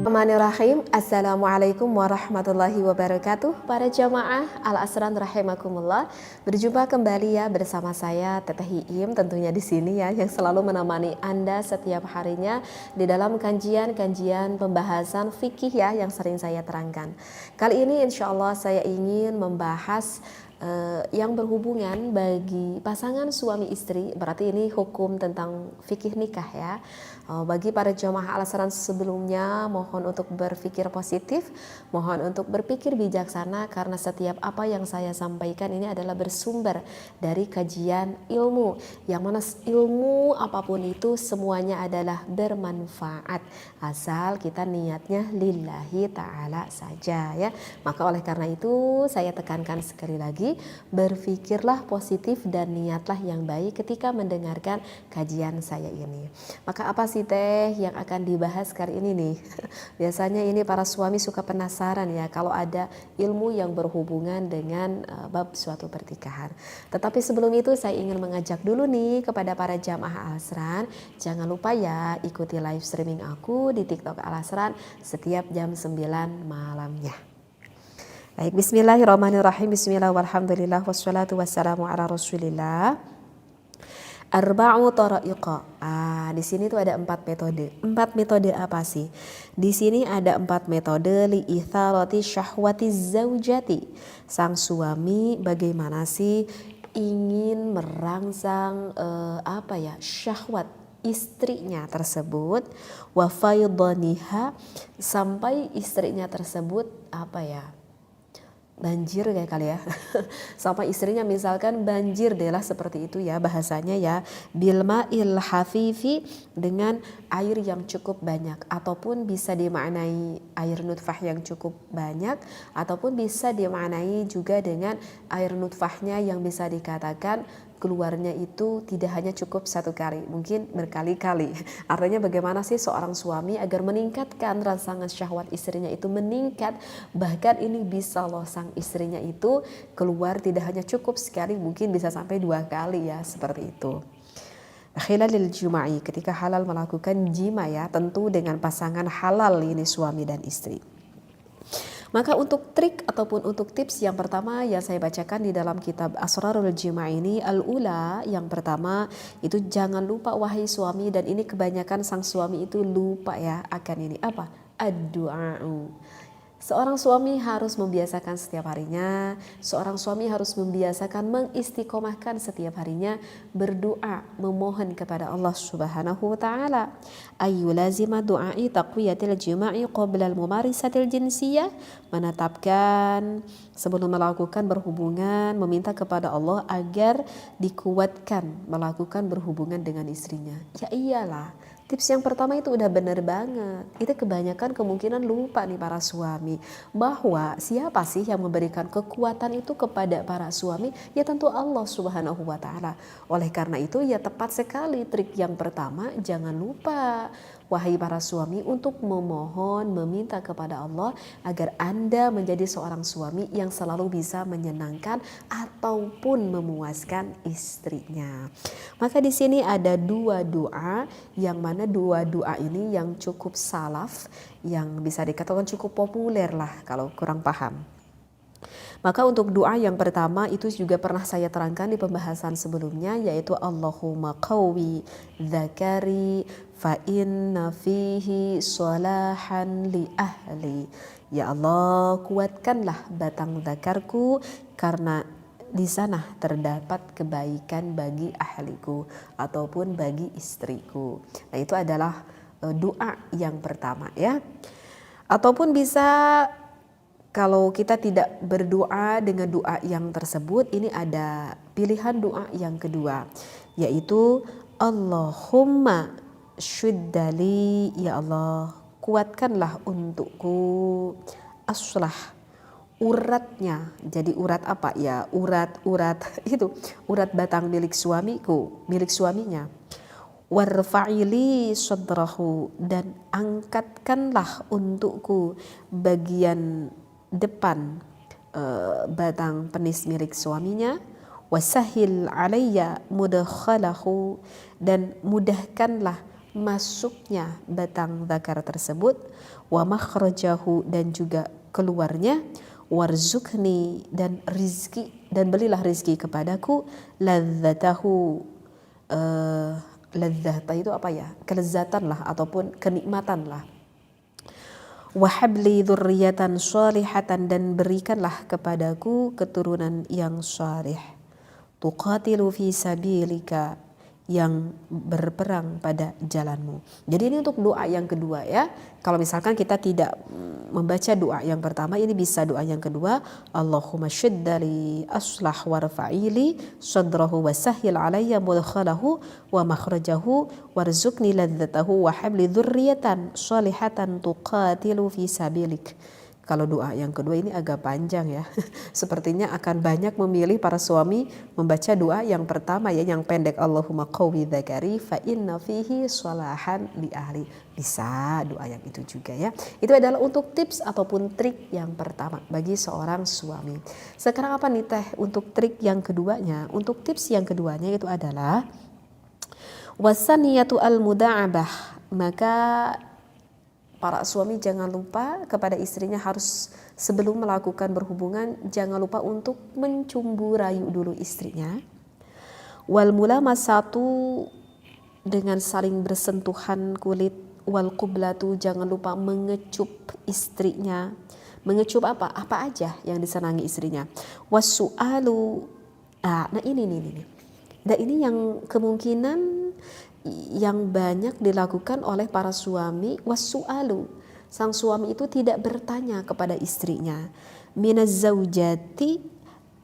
Bismillahirrahmanirrahim. Assalamualaikum warahmatullahi wabarakatuh. Para jamaah Al-Asran rahimakumullah. Berjumpa kembali ya bersama saya Teteh Iim tentunya di sini ya yang selalu menemani Anda setiap harinya di dalam kajian-kajian pembahasan fikih ya yang sering saya terangkan. Kali ini insya Allah saya ingin membahas yang berhubungan bagi pasangan suami istri, berarti ini hukum tentang fikih nikah ya. Bagi para jamaah Al-Asran sebelumnya mohon untuk berpikir positif, mohon untuk berpikir bijaksana karena setiap apa yang saya sampaikan ini adalah bersumber dari kajian ilmu, yang mana ilmu apapun itu semuanya adalah bermanfaat asal kita niatnya lillahi ta'ala saja ya. Maka oleh karena itu saya tekankan sekali lagi, berpikirlah positif dan niatlah yang baik ketika mendengarkan kajian saya ini. Maka apa sih teh yang akan dibahas kali ini nih? Biasanya ini para suami suka penasaran ya kalau ada ilmu yang berhubungan dengan bab suatu pertikahan. Tetapi sebelum itu saya ingin mengajak dulu nih kepada para jamaah Al-Asran, jangan lupa ya ikuti live streaming aku di TikTok Al-Asran setiap jam 9 malamnya. Baik, bismillahirrahmanirrahim. Bismillah walhamdulillah wassalatu wassalamu ala rasulillah. Arba'u tara'iqa. Di sini tuh ada 4 metode. 4 metode apa sih? Di sini ada 4 metode li itharati syahwati zaujati. Sang suami bagaimana sih ingin merangsang syahwat istrinya tersebut, wa faydaniha, sampai istrinya tersebut banjir kayak kali ya sampai istrinya misalkan banjir deh lah seperti itu ya bahasanya ya, bilma'il hafifi, dengan air yang cukup banyak, ataupun bisa dimaknai air nutfah yang cukup banyak, ataupun bisa dimaknai juga dengan air nutfahnya yang bisa dikatakan keluarnya itu tidak hanya cukup 1 kali, mungkin berkali-kali. Artinya bagaimana sih seorang suami agar meningkatkan rangsangan syahwat istrinya itu meningkat, bahkan ini bisa loh sang istrinya itu keluar tidak hanya cukup sekali, mungkin bisa sampai 2 kali ya, seperti itu. Khilalil juma'i, ketika halal melakukan jima ya, tentu dengan pasangan halal ini suami dan istri. Maka untuk trik ataupun untuk tips yang pertama yang saya bacakan di dalam kitab Asrarul Jima' ini, al-ula, yang pertama itu jangan lupa wahai suami, dan ini kebanyakan sang suami itu lupa ya akan ini, apa? Ad-du'a'u. Seorang suami harus membiasakan setiap harinya, seorang suami harus membiasakan mengistiqomahkan setiap harinya berdoa, memohon kepada Allah Subhanahu wa taala. Ayyulazima du'ai taqwiyatil jima'i qabla al-mumarisatil jinsiyah, menetapkan sebelum melakukan berhubungan meminta kepada Allah agar dikuatkan melakukan berhubungan dengan istrinya. Ya iyalah, tips yang pertama itu udah bener banget. Itu kebanyakan kemungkinan lupa nih para suami, bahwa siapa sih yang memberikan kekuatan itu kepada para suami? Ya tentu Allah Subhanahu wa taala. Oleh karena itu ya tepat sekali trik yang pertama, jangan lupa wahai para suami untuk memohon, meminta kepada Allah agar Anda menjadi seorang suami yang selalu bisa menyenangkan ataupun memuaskan istrinya. Maka di sini ada 2 doa, yang mana 2 doa ini yang cukup salaf, yang bisa dikatakan cukup populer lah kalau kurang paham. Maka untuk doa yang pertama itu juga pernah saya terangkan di pembahasan sebelumnya, yaitu Allahumma qawwi dzakari fa inna fihi salahan li ahli. Ya Allah, kuatkanlah batang zakarku karena di sana terdapat kebaikan bagi ahliku ataupun bagi istriku. Nah, itu adalah doa yang pertama ya. Ataupun bisa kalau kita tidak berdoa dengan doa yang tersebut, ini ada pilihan doa yang kedua, yaitu Allahumma syuddali, ya Allah kuatkanlah untukku aslah, uratnya. Jadi urat apa ya? Urat itu urat batang milik suamiku, milik suaminya. Warfa'ili sadrahu, dan angkatkanlah untukku bagian depan batang penis milik suaminya. Wasahil alayya mudakhalahu, dan mudahkanlah masuknya batang zakar tersebut, wa makhrajahu dan juga keluarnya, warzukni dan rizki, dan berilah rizki kepadaku, ladzatahu, ladzata itu apa ya, kelezatan lah ataupun kenikmatan lah, wahabli dzurriyatan shalihatan dan berikanlah kepadaku keturunan yang salih, tuqatilu fi sabilika yang berperang pada jalanmu. Jadi ini untuk doa yang kedua ya. Kalau misalkan kita tidak membaca doa yang pertama, ini bisa doa yang kedua. Allahumma syiddali aslah warfa'ili sadrahu wa sahil alayya mudkhalahu wa makhrajahu warzuqni ladzatahu wa habli dzurriyatan shalihatan tuqatilu fi sabilik. Kalau doa yang kedua ini agak panjang ya. Sepertinya akan banyak memilih para suami membaca doa yang pertama ya, yang pendek. Allahumma qawwi dzakari fa inna fihi shalahan li ahli. Bisa doa yang itu juga ya. Itu adalah untuk tips ataupun trik yang pertama bagi seorang suami. Sekarang apa nih Teh untuk trik yang keduanya? Untuk tips yang keduanya itu adalah wasaniyatu al-muda'abah. Maka para suami jangan lupa kepada istrinya harus sebelum melakukan berhubungan jangan lupa untuk mencumbu rayu dulu istrinya. Wal mulamasatu dengan saling bersentuhan kulit, wal qublatu jangan lupa mengecup istrinya. Mengecup apa? Apa aja yang disenangi istrinya. Wasu'alu. Nah ini. Dan ini yang kemungkinan yang banyak dilakukan oleh para suami, wasu'alu. Sang suami itu tidak bertanya kepada istrinya. Minaz zaujati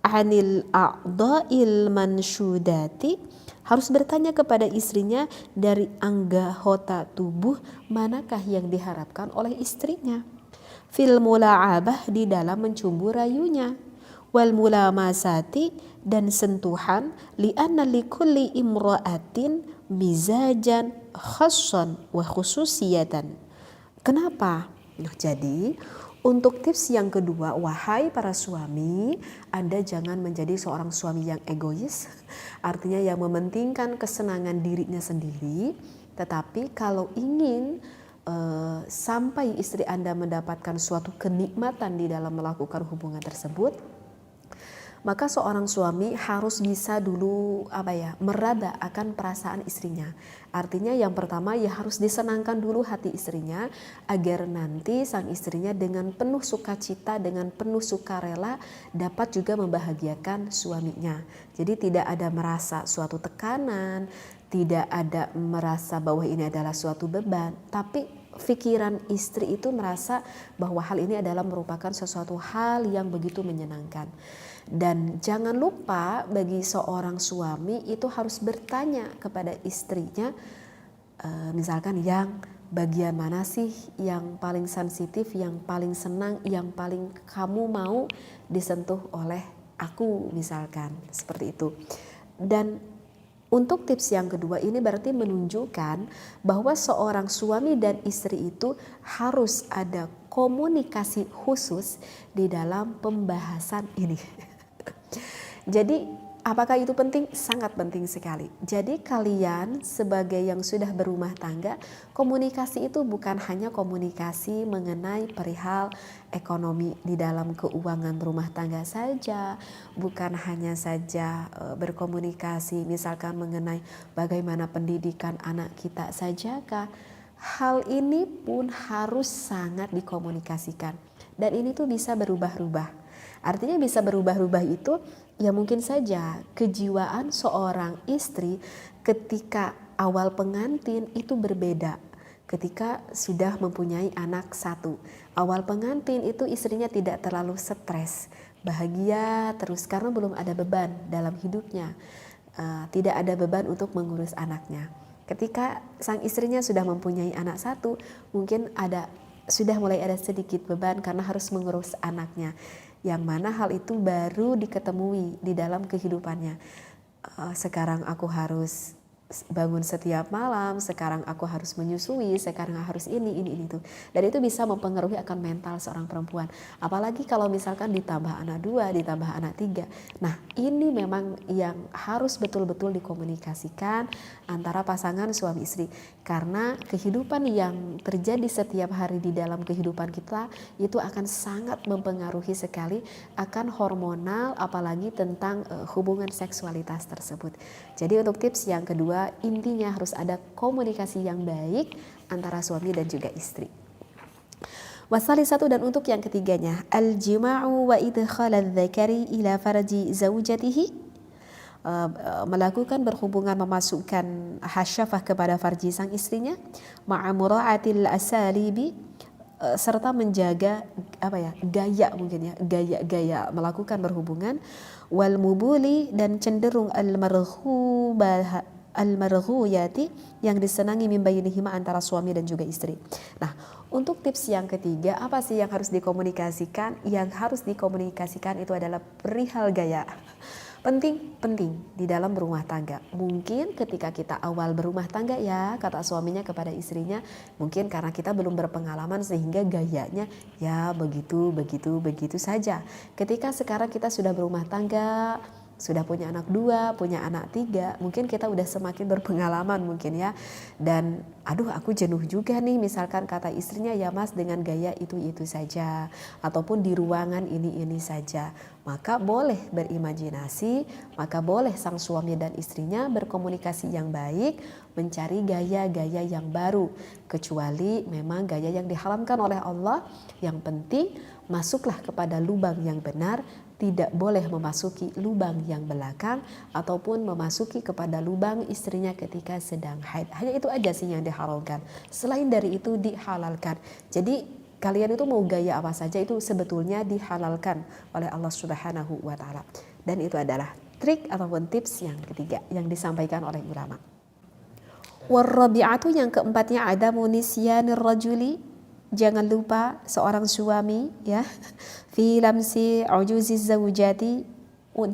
anil a'dha'il mansyudati. Harus bertanya kepada istrinya dari anggota tubuh manakah yang diharapkan oleh istrinya. Fil mula'abah di dalam mencumbu rayunya. Wal mulamasati dan sentuhan, li'anna likulli imra'atin mizajan khassan wa khususiyatan. Kenapa? Nah, jadi untuk tips yang kedua, wahai para suami, Anda jangan menjadi seorang suami yang egois, artinya yang mementingkan kesenangan dirinya sendiri. Tetapi kalau ingin sampai istri Anda mendapatkan suatu kenikmatan di dalam melakukan hubungan tersebut, maka seorang suami harus bisa dulu meraba akan perasaan istrinya. Artinya yang pertama ya harus disenangkan dulu hati istrinya agar nanti sang istrinya dengan penuh sukacita, dengan penuh sukarela dapat juga membahagiakan suaminya. Jadi tidak ada merasa suatu tekanan, tidak ada merasa bahwa ini adalah suatu beban, tapi pikiran istri itu merasa bahwa hal ini adalah merupakan sesuatu hal yang begitu menyenangkan. Dan jangan lupa bagi seorang suami itu harus bertanya kepada istrinya, misalkan yang bagian mana sih yang paling sensitif, yang paling senang, yang paling kamu mau disentuh oleh aku, misalkan seperti itu. Dan untuk tips yang kedua ini berarti menunjukkan bahwa seorang suami dan istri itu harus ada komunikasi khusus di dalam pembahasan ini. Jadi apakah itu penting? Sangat penting sekali. Jadi kalian sebagai yang sudah berumah tangga, komunikasi itu bukan hanya komunikasi mengenai perihal ekonomi di dalam keuangan rumah tangga saja, bukan hanya saja berkomunikasi misalkan mengenai bagaimana pendidikan anak kita sajakah. Hal ini pun harus sangat dikomunikasikan. Dan ini tuh bisa berubah-ubah. Artinya bisa berubah-ubah itu ya mungkin saja kejiwaan seorang istri ketika awal pengantin itu berbeda ketika sudah mempunyai anak satu. Awal pengantin itu istrinya tidak terlalu stres, bahagia terus karena belum ada beban dalam hidupnya, tidak ada beban untuk mengurus anaknya. Ketika sang istrinya sudah mempunyai anak satu, mungkin sudah mulai ada sedikit beban karena harus mengurus anaknya. Yang mana hal itu baru diketemui di dalam kehidupannya. Sekarang aku harus bangun setiap malam, sekarang aku harus menyusui, sekarang harus ini itu. Dan itu bisa mempengaruhi akan mental seorang perempuan. Apalagi kalau misalkan ditambah anak 2, ditambah anak 3. Nah, ini memang yang harus betul-betul dikomunikasikan antara pasangan suami istri. Karena kehidupan yang terjadi setiap hari di dalam kehidupan kita itu akan sangat mempengaruhi sekali akan hormonal, apalagi tentang hubungan seksualitas tersebut. Jadi untuk tips yang kedua, intinya harus ada komunikasi yang baik antara suami dan juga istri. Wasalisatu, dan untuk yang ketiganya, al-jima'u wa idkhal adz-dzakari ila farji zaujatihi, melakukan berhubungan, memasukkan hasyafah kepada farji sang istrinya, ma'a mura'atil asalibi, serta menjaga gaya, mungkin ya, gaya melakukan berhubungan, wal mubuli, dan cenderung al-marghuyati, yang disenangi min bainihima, antara suami dan juga istri. Nah, untuk tips yang ketiga, apa sih yang harus dikomunikasikan? Yang harus dikomunikasikan itu adalah perihal gaya. Penting di dalam berumah tangga. Mungkin ketika kita awal berumah tangga ya, kata suaminya kepada istrinya, mungkin karena kita belum berpengalaman sehingga gayanya ya begitu saja. Ketika sekarang kita sudah berumah tangga, sudah punya anak 2, punya anak 3, mungkin kita udah semakin berpengalaman mungkin ya. Dan aduh, aku jenuh juga nih, misalkan kata istrinya, ya mas dengan gaya itu saja, ataupun di ruangan ini saja. Maka boleh berimajinasi, maka boleh sang suami dan istrinya berkomunikasi yang baik, mencari gaya-gaya yang baru. Kecuali memang gaya yang diharamkan oleh Allah, yang penting masuklah kepada lubang yang benar, tidak boleh memasuki lubang yang belakang ataupun memasuki kepada lubang istrinya ketika sedang haid. Hanya itu aja sih yang diharamkan. Selain dari itu dihalalkan. Jadi kalian itu mau gaya apa saja itu sebetulnya dihalalkan oleh Allah Subhanahu wa taala. Dan itu adalah trik ataupun tips yang ketiga yang disampaikan oleh ulama. Warabi'atu, yang keempatnya, ada nisyanir rajuli, jangan lupa seorang suami ya, fi lamsi ujuzi zaujati,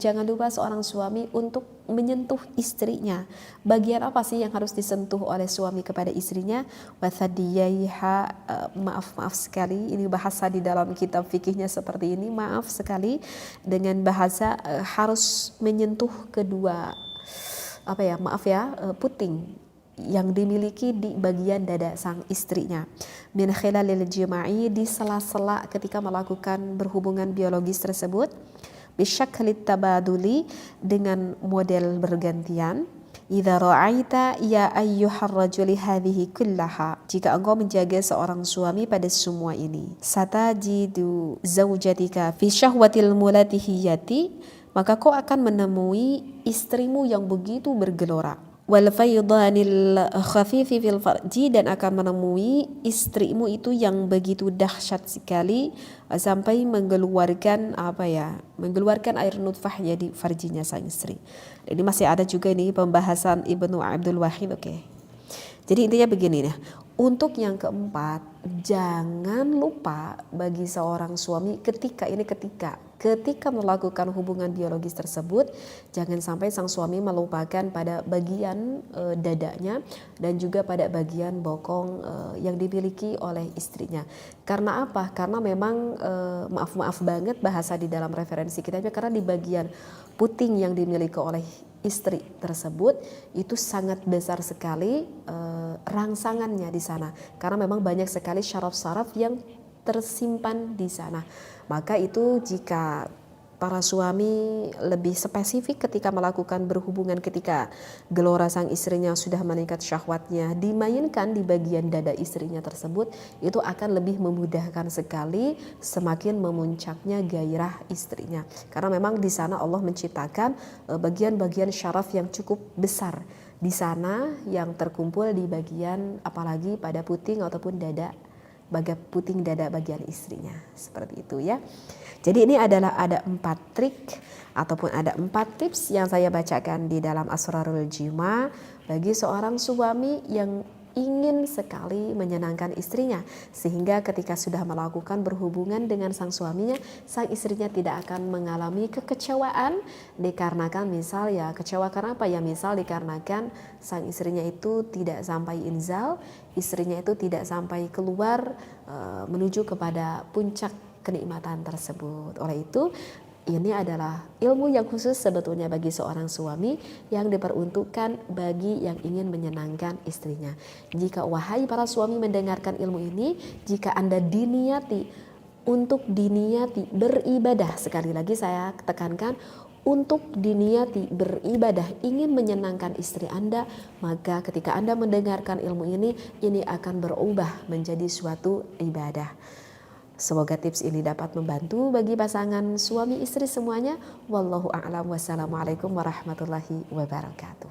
jangan lupa seorang suami untuk menyentuh istrinya. Bagian apa sih yang harus disentuh oleh suami kepada istrinya? Wathadiyaiha, maaf sekali, ini bahasa di dalam kitab fikihnya seperti ini, maaf sekali dengan bahasa harus menyentuh kedua puting yang dimiliki di bagian dada sang istrinya. Min khilalil jima'i, di sela-sela ketika melakukan berhubungan biologis tersebut. Bisyaklit tabaduli, dengan model bergantian. Idza ra'aita ya ayyuhar rajuli hadhihi kullaha, jika engkau menjaga seorang suami pada semua ini. Satajidu zaujatika fi syahwatil mulatihiyati, maka kau akan menemui istrimu yang begitu bergelora. Wal faydanil khafifi fil farji, dan akan menemui istrimu itu yang begitu dahsyat sekali sampai mengeluarkan air nutfahnya di farjinya sang istri. Ini masih ada juga ini pembahasan Ibnu Abdul Wahid. Jadi intinya begini nih. Untuk yang keempat, jangan lupa bagi seorang suami ketika melakukan hubungan biologis tersebut, jangan sampai sang suami melupakan pada bagian dadanya dan juga pada bagian bokong yang dimiliki oleh istrinya. Karena apa? Karena memang maaf banget bahasa di dalam referensi kita, karena di bagian puting yang dimiliki oleh istri tersebut itu sangat besar sekali rangsangannya di sana, karena memang banyak sekali syaraf-syaraf yang tersimpan di sana. Maka itu jika para suami lebih spesifik ketika melakukan berhubungan, ketika gelora sang istrinya sudah meningkat syahwatnya, dimainkan di bagian dada istrinya tersebut, itu akan lebih memudahkan sekali semakin memuncaknya gairah istrinya. Karena memang di sana Allah menciptakan bagian-bagian syaraf yang cukup besar di sana yang terkumpul di bagian, apalagi pada puting ataupun dada, puting dada bagian istrinya, seperti itu ya. Jadi ini adalah ada 4 trik ataupun ada 4 tips yang saya bacakan di dalam Asrarul Jima bagi seorang suami yang ingin sekali menyenangkan istrinya, sehingga ketika sudah melakukan berhubungan dengan sang suaminya, sang istrinya tidak akan mengalami kekecewaan dikarenakan misal ya, kecewa karena apa ya, misal dikarenakan sang istrinya itu tidak sampai inzal, istrinya itu tidak sampai keluar menuju kepada puncak kenikmatan tersebut. Oleh itu, ini adalah ilmu yang khusus sebetulnya bagi seorang suami yang diperuntukkan bagi yang ingin menyenangkan istrinya. Jika wahai para suami mendengarkan ilmu ini, jika Anda diniati untuk diniati beribadah, sekali lagi saya tekankan, untuk diniati beribadah, ingin menyenangkan istri Anda, maka ketika Anda mendengarkan ilmu ini akan berubah menjadi suatu ibadah. Semoga tips ini dapat membantu bagi pasangan suami istri semuanya. Wallahu a'lam. Wassalamualaikum warahmatullahi wabarakatuh.